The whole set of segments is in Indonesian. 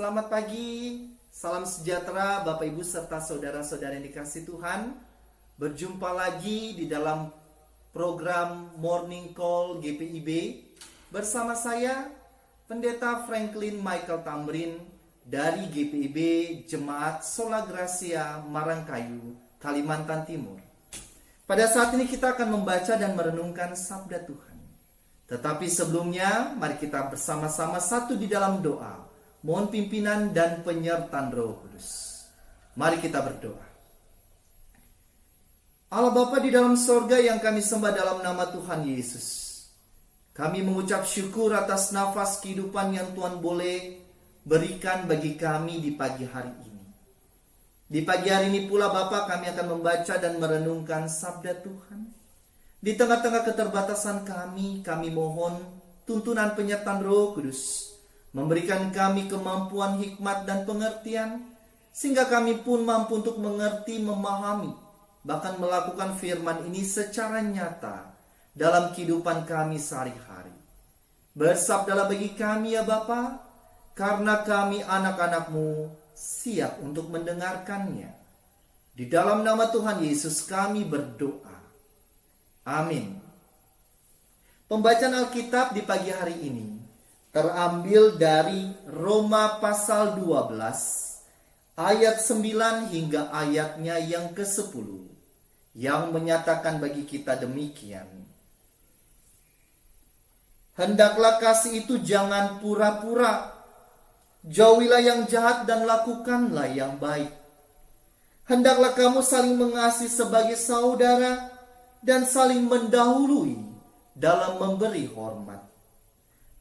Selamat pagi, salam sejahtera Bapak Ibu serta saudara-saudara yang dikasihi Tuhan. Berjumpa lagi di dalam program Morning Call GPIB bersama saya, Pendeta Franklin Michael Tamrin dari GPIB Jemaat Sola Gracia Marangkayu, Kalimantan Timur. Pada saat ini kita akan membaca dan merenungkan sabda Tuhan. Tetapi sebelumnya, mari kita bersama-sama satu di dalam doa. Mohon pimpinan dan penyertaan Roh Kudus. Mari kita berdoa. Allah Bapa di dalam sorga yang kami sembah dalam nama Tuhan Yesus. Kami mengucap syukur atas nafas kehidupan yang Tuhan boleh berikan bagi kami di pagi hari ini. Di pagi hari ini pula Bapa, kami akan membaca dan merenungkan sabda Tuhan. Di tengah-tengah keterbatasan kami mohon tuntunan penyertaan Roh Kudus. Memberikan kami kemampuan, hikmat, dan pengertian, sehingga kami pun mampu untuk mengerti, memahami, bahkan melakukan firman ini secara nyata dalam kehidupan kami sehari-hari. Bersabdalah bagi kami ya Bapa, karena kami anak-anak-Mu siap untuk mendengarkannya. Di dalam nama Tuhan Yesus kami berdoa. Amin. Pembacaan Alkitab di pagi hari ini terambil dari Roma pasal 12 ayat 9 hingga ayatnya yang ke-10 yang menyatakan bagi kita demikian. Hendaklah kasih itu jangan pura-pura. Jauhilah yang jahat dan lakukanlah yang baik. Hendaklah kamu saling mengasihi sebagai saudara dan saling mendahului dalam memberi hormat.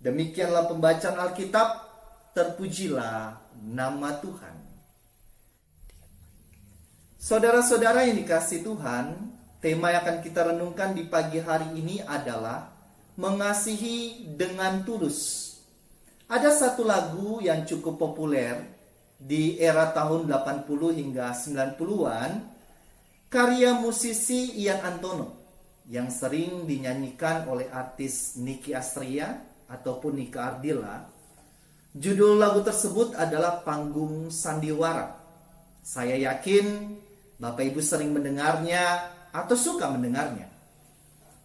Demikianlah pembacaan Alkitab, terpujilah nama Tuhan. Saudara-saudara yang dikasihi Tuhan, tema yang akan kita renungkan di pagi hari ini adalah mengasihi dengan tulus. Ada satu lagu yang cukup populer di era tahun 80 hingga 90-an, karya musisi Ian Antono yang sering dinyanyikan oleh artis Nicky Astria ataupun Nika Ardila. Judul lagu tersebut adalah Panggung Sandiwara. Saya yakin Bapak Ibu sering mendengarnya atau suka mendengarnya.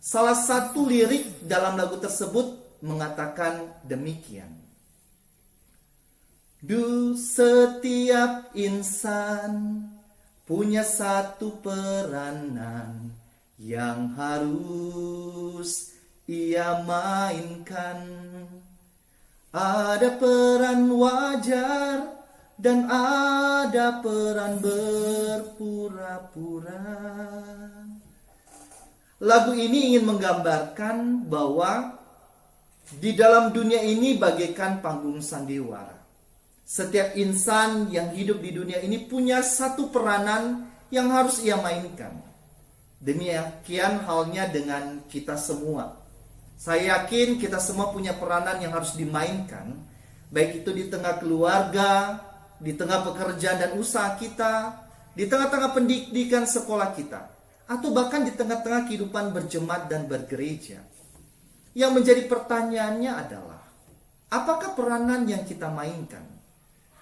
Salah satu lirik dalam lagu tersebut mengatakan demikian. Setiap insan punya satu peranan yang harus ia mainkan. Ada peran wajar dan ada peran berpura-pura. Lagu ini ingin menggambarkan bahwa di dalam dunia ini bagaikan panggung sandiwara. Setiap insan yang hidup di dunia ini punya satu peranan yang harus ia mainkan. Demikian halnya dengan kita semua. Saya yakin kita semua punya peranan yang harus dimainkan, baik itu di tengah keluarga, di tengah pekerjaan dan usaha kita, di tengah-tengah pendidikan sekolah kita, atau bahkan di tengah-tengah kehidupan berjemaat dan bergereja. Yang menjadi pertanyaannya adalah, apakah peranan yang kita mainkan?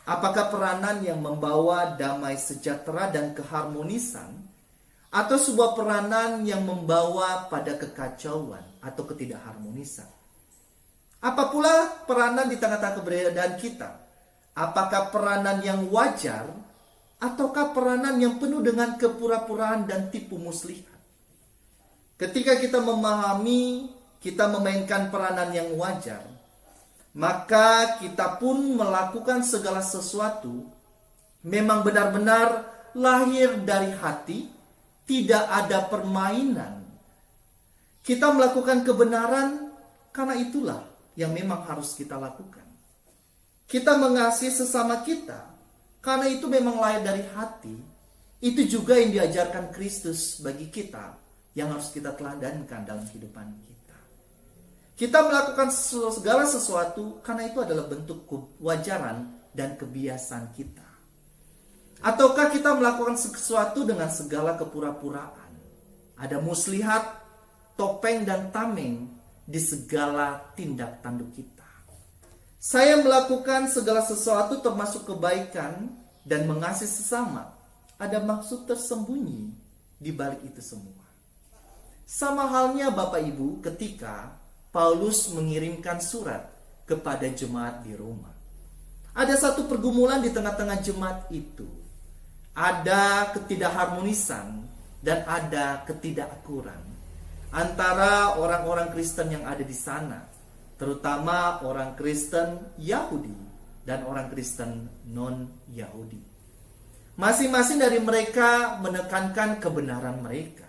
Apakah peranan yang membawa damai sejahtera dan keharmonisan? Atau sebuah peranan yang membawa pada kekacauan atau ketidakharmonisan? Apa pula peranan di tengah-tengah keberadaan kita? Apakah peranan yang wajar ataukah peranan yang penuh dengan kepura-puraan dan tipu muslihat? Ketika kita memahami, kita memainkan peranan yang wajar, maka kita pun melakukan segala sesuatu memang benar-benar lahir dari hati. Tidak ada permainan. Kita melakukan kebenaran karena itulah yang memang harus kita lakukan. Kita mengasihi sesama kita karena itu memang lahir dari hati. Itu juga yang diajarkan Kristus bagi kita, yang harus kita teladankan dalam kehidupan kita. Kita melakukan segala sesuatu karena itu adalah bentuk kewajaran dan kebiasaan kita. Ataukah kita melakukan sesuatu dengan segala kepura-puraan? Ada muslihat, topeng dan tameng di segala tindak tanduk kita. Saya melakukan segala sesuatu termasuk kebaikan dan mengasihi sesama. Ada maksud tersembunyi di balik itu semua. Sama halnya Bapak Ibu ketika Paulus mengirimkan surat kepada jemaat di Roma. Ada satu pergumulan di tengah-tengah jemaat itu. Ada ketidakharmonisan dan ada ketidakakuran antara orang-orang Kristen yang ada di sana, terutama orang Kristen Yahudi dan orang Kristen non-Yahudi. Masing-masing dari mereka menekankan kebenaran mereka.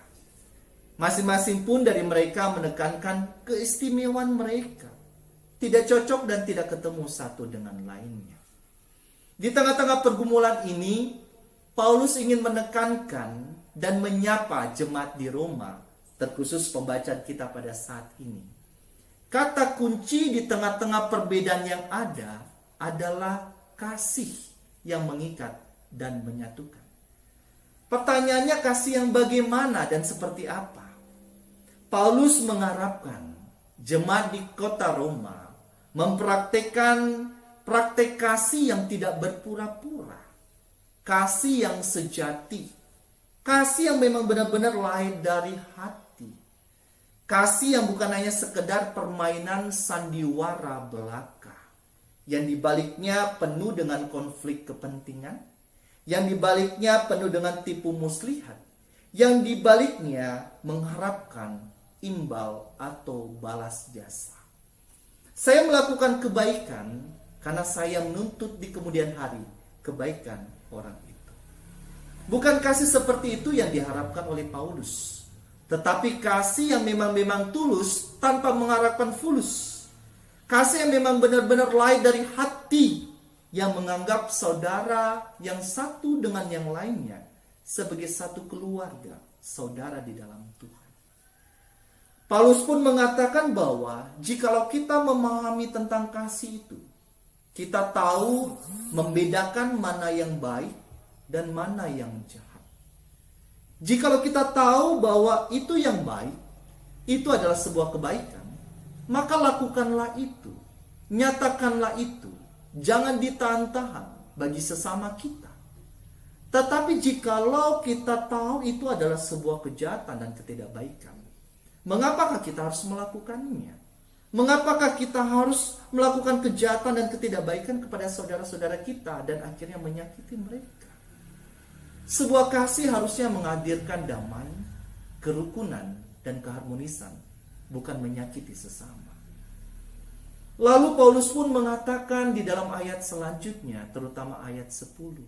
Masing-masing pun dari mereka menekankan keistimewaan mereka. Tidak cocok dan tidak ketemu satu dengan lainnya. Di tengah-tengah pergumulan ini, Paulus ingin menekankan dan menyapa jemaat di Roma, terkhusus pembacaan kita pada saat ini. Kata kunci di tengah-tengah perbedaan yang ada adalah kasih yang mengikat dan menyatukan. Pertanyaannya, kasih yang bagaimana dan seperti apa? Paulus mengharapkan jemaat di kota Roma mempraktekkan praktek kasih yang tidak berpura-pura. Kasih yang sejati. Kasih yang memang benar-benar lahir dari hati. Kasih yang bukan hanya sekedar permainan sandiwara belaka. Yang dibaliknya penuh dengan konflik kepentingan. Yang dibaliknya penuh dengan tipu muslihat. Yang dibaliknya mengharapkan imbal atau balas jasa. Saya melakukan kebaikan karena saya menuntut di kemudian hari kebaikan orang itu. Bukan kasih seperti itu yang diharapkan oleh Paulus, tetapi kasih yang memang tulus tanpa mengharapkan fulus. Kasih yang memang benar-benar lahir dari hati, yang menganggap saudara yang satu dengan yang lainnya sebagai satu keluarga, saudara di dalam Tuhan. Paulus pun mengatakan bahwa jikalau kita memahami tentang kasih itu, kita tahu membedakan mana yang baik dan mana yang jahat. Jikalau kita tahu bahwa itu yang baik, itu adalah sebuah kebaikan, maka lakukanlah itu, nyatakanlah itu, jangan ditahan-tahan bagi sesama kita. Tetapi jikalau kita tahu itu adalah sebuah kejahatan dan ketidakbaikan, mengapakah kita harus melakukannya? Mengapakah kita harus melakukan kejahatan dan ketidakbaikan kepada saudara-saudara kita dan akhirnya menyakiti mereka? Sebuah kasih harusnya menghadirkan damai, kerukunan, dan keharmonisan, bukan menyakiti sesama. Lalu Paulus pun mengatakan di dalam ayat selanjutnya, terutama ayat 10.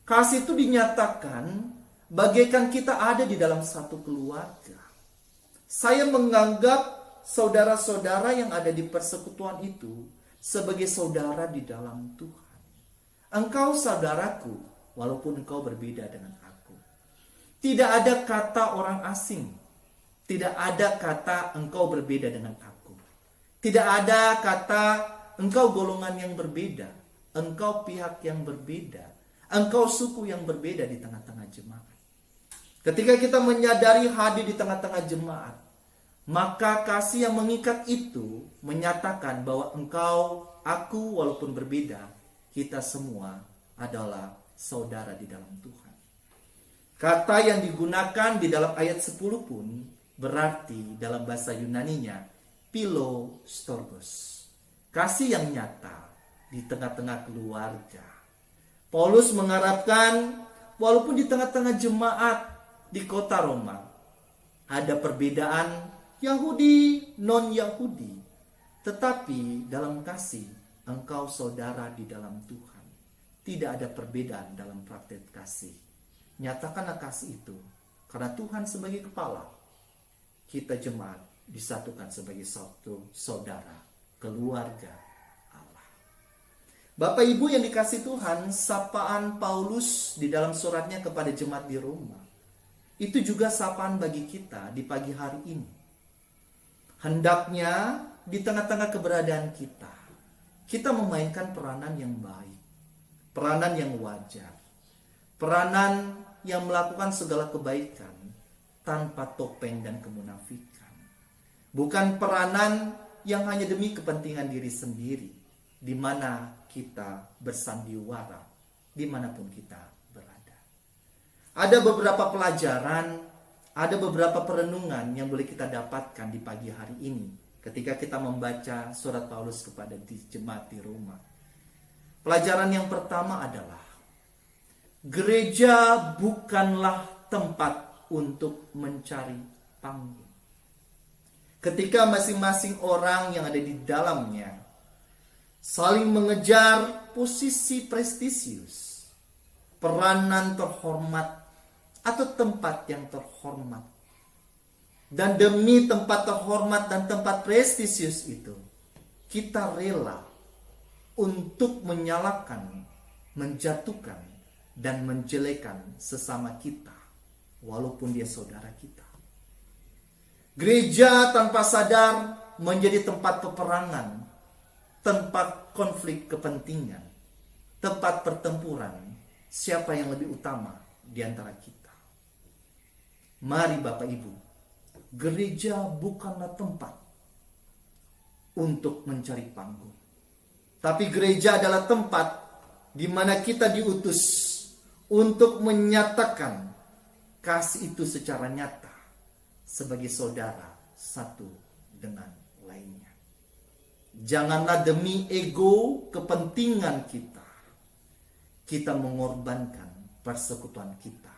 Kasih itu dinyatakan bagaikan kita ada di dalam satu keluarga. Saya menganggap saudara-saudara yang ada di persekutuan itu sebagai saudara di dalam Tuhan. Engkau saudaraku, walaupun engkau berbeda dengan aku. Tidak ada kata orang asing. Tidak ada kata engkau berbeda dengan aku. Tidak ada kata engkau golongan yang berbeda. Engkau pihak yang berbeda. Engkau suku yang berbeda di tengah-tengah jemaat. Ketika kita menyadari hadir di tengah-tengah jemaat, maka kasih yang mengikat itu menyatakan bahwa engkau, aku walaupun berbeda, kita semua adalah saudara di dalam Tuhan. Kata yang digunakan di dalam ayat 10 pun berarti dalam bahasa Yunaninya Philostorgos. Kasih yang nyata di tengah-tengah keluarga. Paulus mengharapkan walaupun di tengah-tengah jemaat di kota Roma ada perbedaan Yahudi, non-Yahudi, tetapi dalam kasih engkau saudara di dalam Tuhan. Tidak ada perbedaan dalam praktek kasih. Nyatakanlah kasih itu, karena Tuhan sebagai kepala, kita jemaat disatukan sebagai satu saudara, keluarga Allah. Bapak Ibu yang dikasih Tuhan, sapaan Paulus di dalam suratnya kepada jemaat di Roma, itu juga sapaan bagi kita di pagi hari ini. Hendaknya di tengah-tengah keberadaan kita memainkan peranan yang baik, peranan yang wajar, peranan yang melakukan segala kebaikan tanpa topeng dan kemunafikan. Bukan peranan yang hanya demi kepentingan diri sendiri, di mana kita bersandiwara, dimanapun kita berada. Ada beberapa pelajaran, ada beberapa perenungan yang boleh kita dapatkan di pagi hari ini ketika kita membaca surat Paulus kepada jemaat di Roma. Pelajaran yang pertama adalah gereja bukanlah tempat untuk mencari panggung. Ketika masing-masing orang yang ada di dalamnya saling mengejar posisi prestisius, peranan terhormat, atau tempat yang terhormat. Dan demi tempat terhormat dan tempat prestisius itu, kita rela untuk menyalahkan, menjatuhkan, dan menjelekan sesama kita, walaupun dia saudara kita. Gereja tanpa sadar menjadi tempat peperangan, tempat konflik kepentingan, tempat pertempuran. Siapa yang lebih utama di antara kita? Mari Bapak Ibu, gereja bukanlah tempat untuk mencari panggung. Tapi gereja adalah tempat di mana kita diutus untuk menyatakan kasih itu secara nyata sebagai saudara satu dengan lainnya. Janganlah demi ego kepentingan kita mengorbankan persekutuan kita,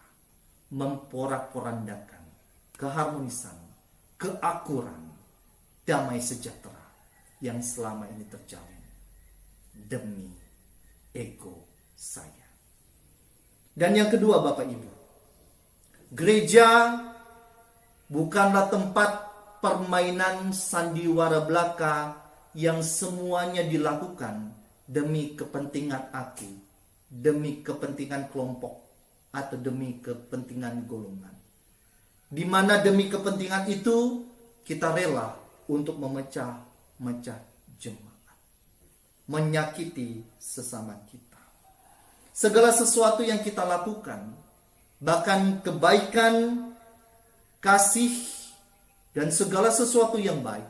memporak-porandakan keharmonisan, keakuran, damai sejahtera yang selama ini terjalin demi ego saya. Dan yang kedua Bapak Ibu, gereja bukanlah tempat permainan sandiwara belaka yang semuanya dilakukan demi kepentingan aku, demi kepentingan kelompok, atau demi kepentingan golongan. Di mana demi kepentingan itu kita rela untuk memecah-mecah jemaat, menyakiti sesama kita. Segala sesuatu yang kita lakukan, bahkan kebaikan, kasih, dan segala sesuatu yang baik,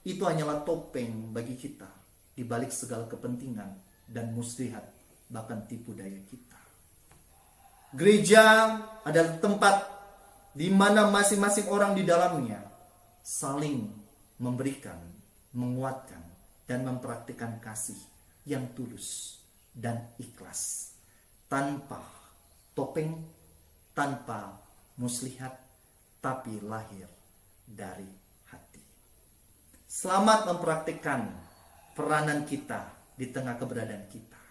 itu hanyalah topeng bagi kita di balik segala kepentingan dan muslihat, bahkan tipu daya kita. Gereja adalah tempat di mana masing-masing orang di dalamnya saling memberikan, menguatkan, dan mempraktikkan kasih yang tulus dan ikhlas, tanpa topeng, tanpa muslihat, tapi lahir dari hati. Selamat mempraktikkan peranan kita di tengah keberadaan kita.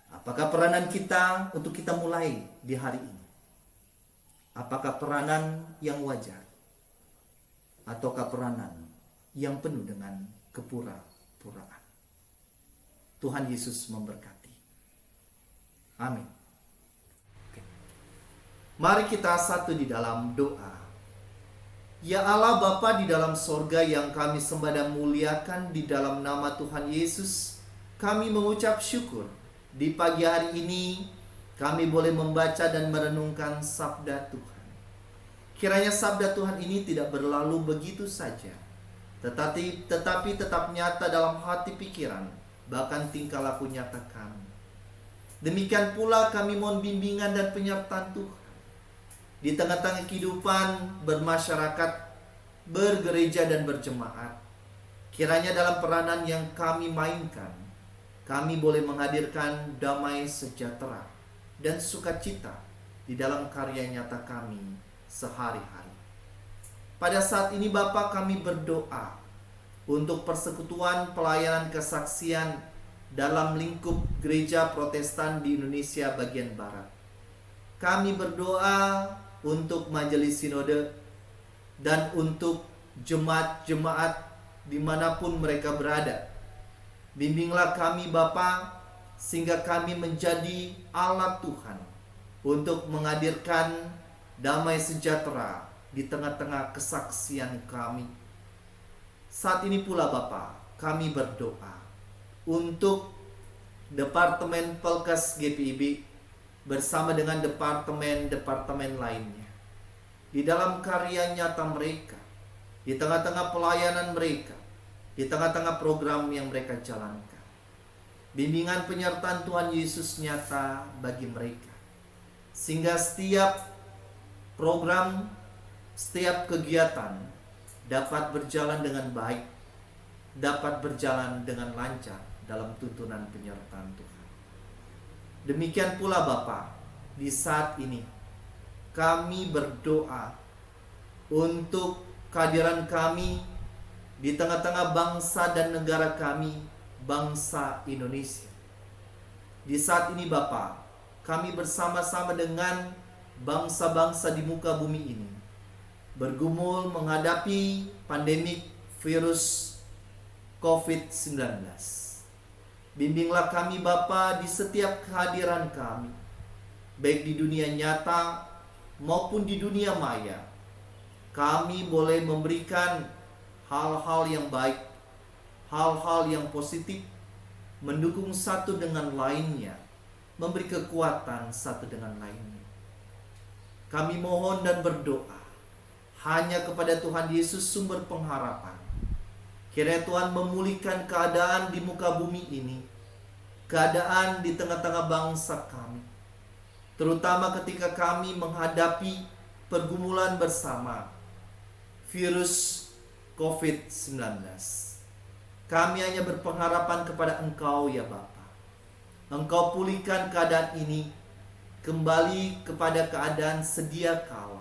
Apakah peranan kita untuk kita mulai di hari ini? Apakah peranan yang wajar? Ataukah peranan yang penuh dengan kepura-puraan? Tuhan Yesus memberkati. Amin. Oke. Mari kita satu di dalam doa. Ya Allah Bapa di dalam sorga yang kami sembah dan muliakan, di dalam nama Tuhan Yesus, kami mengucap syukur. Di pagi hari ini kami boleh membaca dan merenungkan sabda Tuhan. Kiranya sabda Tuhan ini tidak berlalu begitu saja, tetapi tetap nyata dalam hati pikiran, bahkan tingkah laku nyata kami. Demikian pula kami mohon bimbingan dan penyertaan Tuhan di tengah-tengah kehidupan bermasyarakat, bergereja dan berjemaat. Kiranya dalam peranan yang kami mainkan, kami boleh menghadirkan damai sejahtera dan sukacita di dalam karya nyata kami sehari-hari. Pada saat ini Bapa, kami berdoa untuk persekutuan pelayanan kesaksian dalam lingkup gereja Protestan di Indonesia bagian Barat. Kami berdoa untuk majelis sinode dan untuk jemaat-jemaat dimanapun mereka berada. Bimbinglah kami Bapa, sehingga kami menjadi alat Tuhan untuk menghadirkan damai sejahtera di tengah-tengah kesaksian kami. Saat ini pula Bapa, kami berdoa untuk Departemen Pelkes GPIB bersama dengan departemen-departemen lainnya. Di dalam karya nyata mereka, di tengah-tengah pelayanan mereka, di tengah-tengah program yang mereka jalankan. Bimbingan penyertaan Tuhan Yesus nyata bagi mereka, sehingga setiap program, setiap kegiatan dapat berjalan dengan baik, dapat berjalan dengan lancar dalam tuntunan penyertaan Tuhan. Demikian pula Bapa, di saat ini kami berdoa untuk kehadiran kami di tengah-tengah bangsa dan negara kami, bangsa Indonesia. Di saat ini Bapa, kami bersama-sama dengan bangsa-bangsa di muka bumi ini bergumul menghadapi pandemik virus COVID-19. Bimbinglah kami Bapa di setiap kehadiran kami, baik di dunia nyata maupun di dunia maya. Kami boleh memberikan hal-hal yang baik, hal-hal yang positif, mendukung satu dengan lainnya, memberi kekuatan satu dengan lainnya. Kami mohon dan berdoa hanya kepada Tuhan Yesus sumber pengharapan. Kiranya Tuhan memulihkan keadaan di muka bumi ini, keadaan di tengah-tengah bangsa kami, terutama ketika kami menghadapi pergumulan bersama virus COVID-19. Kami hanya berpengharapan kepada Engkau ya Bapa. Engkau pulihkan keadaan ini kembali kepada keadaan sedia kala.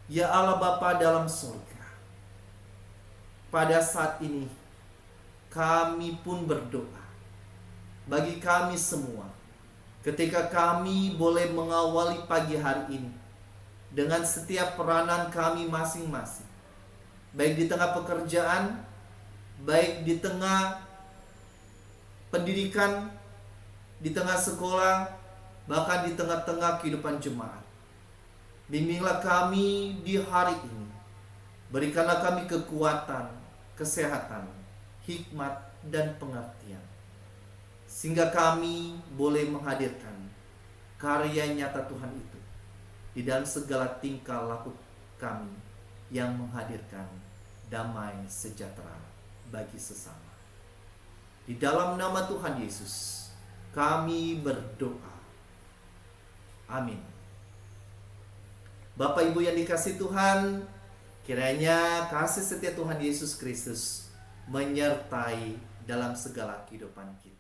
Ya Allah Bapa dalam surga, pada saat ini kami pun berdoa bagi kami semua, ketika kami boleh mengawali pagi hari ini dengan setiap peranan kami masing-masing, baik di tengah pekerjaan, baik di tengah pendidikan, di tengah sekolah, bahkan di tengah-tengah kehidupan jemaat. Bimbinglah kami di hari ini. Berikanlah kami kekuatan, kesehatan, hikmat, dan pengertian, sehingga kami boleh menghadirkan karya nyata Tuhan itu di dalam segala tingkah laku kami yang menghadirkan damai sejahtera bagi sesama. Di dalam nama Tuhan Yesus kami berdoa. Amin. Bapak Ibu yang dikasihi Tuhan, kiranya kasih setia Tuhan Yesus Kristus menyertai dalam segala kehidupan kita.